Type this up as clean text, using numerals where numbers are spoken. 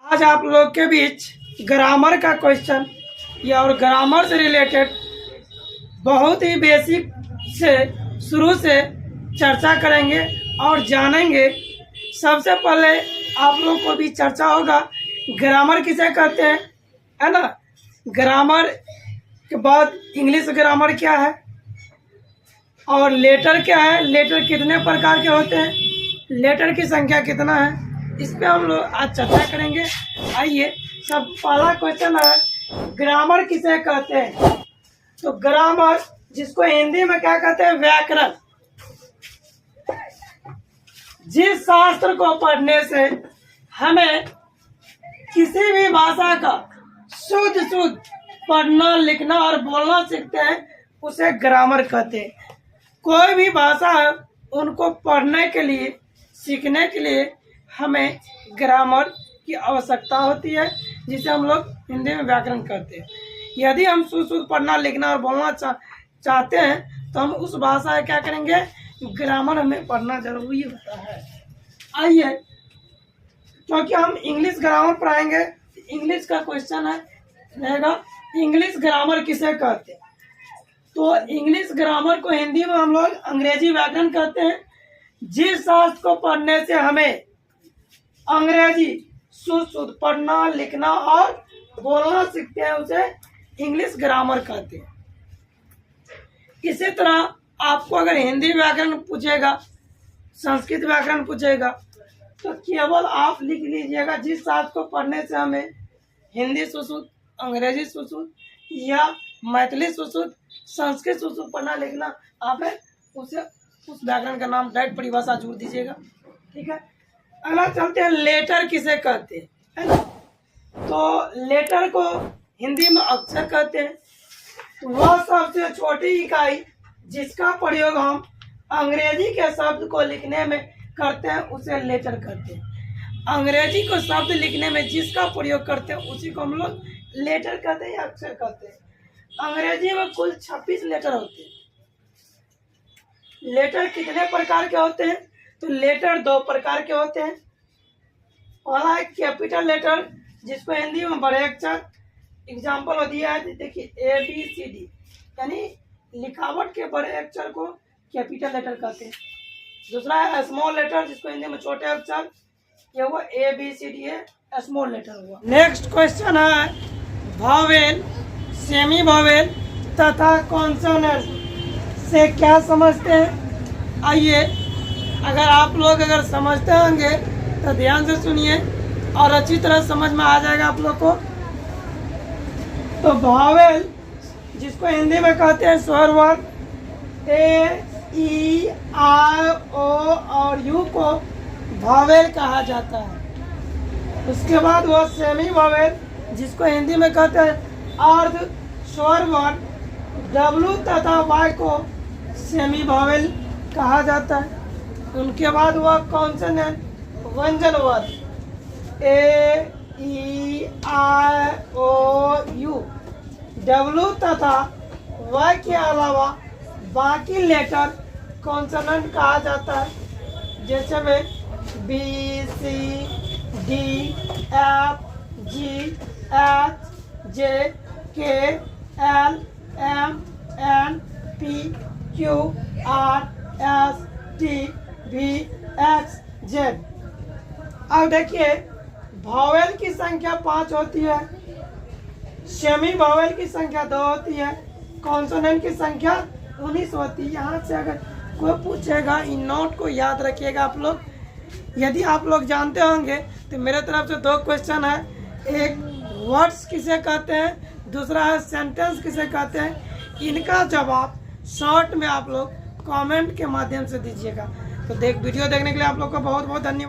आज आप लोग के बीच ग्रामर का क्वेश्चन या और ग्रामर से रिलेटेड बहुत ही बेसिक से शुरू से चर्चा करेंगे और जानेंगे। सबसे पहले आप लोग को भी चर्चा होगा ग्रामर किसे कहते हैं, है ना। ग्रामर के बाद इंग्लिश ग्रामर क्या है और लेटर क्या है, लेटर कितने प्रकार के होते हैं, लेटर की संख्या कितना है, इस पे हम लोग आज चर्चा करेंगे। आइए, सब पहला क्वेश्चन है ग्रामर किसे कहते हैं। तो ग्रामर, जिसको हिंदी में क्या कहते हैं, व्याकरण। जिस शास्त्र को पढ़ने से हमें किसी भी भाषा का शुद्ध पढ़ना लिखना और बोलना सीखते हैं, उसे ग्रामर कहते हैं। कोई भी भाषा है उनको पढ़ने के लिए सीखने के लिए हमें ग्रामर की आवश्यकता होती है, जिसे हम लोग हिंदी में व्याकरण कहते हैं। यदि हम शुद्ध पढ़ना लिखना और बोलना चाहते हैं तो हम उस भाषा में क्या करेंगे, ग्रामर हमें पढ़ना जरूरी होता है। आइए, क्योंकि हम इंग्लिश ग्रामर पढ़ाएंगे, इंग्लिश का क्वेश्चन है रहेगा इंग्लिश ग्रामर किसे कहते हैं। तो इंग्लिश ग्रामर को हिंदी में हम लोग अंग्रेजी व्याकरण कहते हैं। जिस शास्त्र को पढ़ने से हमें अंग्रेजी शुद्ध पढ़ना लिखना और बोलना सीखते हैं, उसे इंग्लिश ग्रामर कहते हैं। इसी तरह आपको अगर हिंदी व्याकरण पूछेगा, संस्कृत व्याकरण पूछेगा, तो केवल आप लिख लीजिएगा जिस शास्त्र को पढ़ने से हमें हिंदी सुश्रुत, अंग्रेजी सुश्रुत या मैथिली सुश्रुत, संस्कृत सुश्रुत पढ़ना लिखना, आप उसे उस व्याकरण का नाम डायरेक्ट परिभाषा जोड़ दीजिएगा। ठीक है, अगला चलते हैं लेटर किसे कहते हैं, है ना। तो लेटर को हिंदी में अक्षर कहते हैं। तो वह सबसे छोटी इकाई जिसका प्रयोग हम अंग्रेजी के शब्द को लिखने में करते हैं, उसे लेटर कहते हैं। अंग्रेजी को शब्द लिखने में जिसका प्रयोग करते हैं उसी को हम लोग लेटर कहते हैं या अक्षर कहते हैं। अंग्रेजी में कुल 26 लेटर होते हैं। लेटर कितने प्रकार के होते हैं, तो लेटर 2 प्रकार के होते हैं। पहला है कैपिटल लेटर, जिसको हिंदी में बड़े अक्षर, एग्जाम्पल दिया है, देखिए ABCD, यानी लिखावट के बड़े अक्षर को कैपिटल लेटर कहते हैं। दूसरा है स्मॉल लेटर, जिसको हिंदी में छोटे अक्षर, ये हुआ ABCD है, स्मॉल लेटर हुआ। नेक्स्ट क्वेश्चन है वॉवेल, सेमी वॉवेल तथा कॉन्सोनेंट से क्या समझते हैं। आइए, अगर आप लोग समझते होंगे तो ध्यान से सुनिए और अच्छी तरह समझ में आ जाएगा आप लोग को। तो वॉवेल, जिसको हिंदी में कहते हैं स्वर वर्ण, A, E, I, O और U को वॉवेल कहा जाता है। उसके बाद वो सेमी वॉवेल, जिसको हिंदी में कहते हैं अर्ध स्वर वर्ण, W तथा Y को सेमी वॉवेल कहा जाता है। उनके बाद वह कॉन्सोनेंट व्यंजन वर्ण A, E, I, O, U, W तथा Y के अलावा बाकी लेटर कॉन्सोनेंट कहा जाता है। जैसे में B, C, D, F, G, H, J, K, L, M, N, P, Q, R, S, T, V, X, Z। अब देखिए, वॉवेल की संख्या 5 होती है, सेमी वॉवेल की संख्या 2 होती है, कॉन्सोनेंट की संख्या 19 होती है। यहाँ से अगर कोई पूछेगा, इन नोट को याद रखिएगा आप लोग। यदि आप लोग जानते होंगे तो मेरे तरफ से 2 क्वेश्चन है, एक वर्ड्स किसे कहते हैं, दूसरा है सेंटेंस किसे कहते हैं। इनका जवाब शॉर्ट में आप लोग कमेंट के माध्यम से दीजिएगा। तो वीडियो देखने के लिए आप लोग का बहुत बहुत धन्यवाद।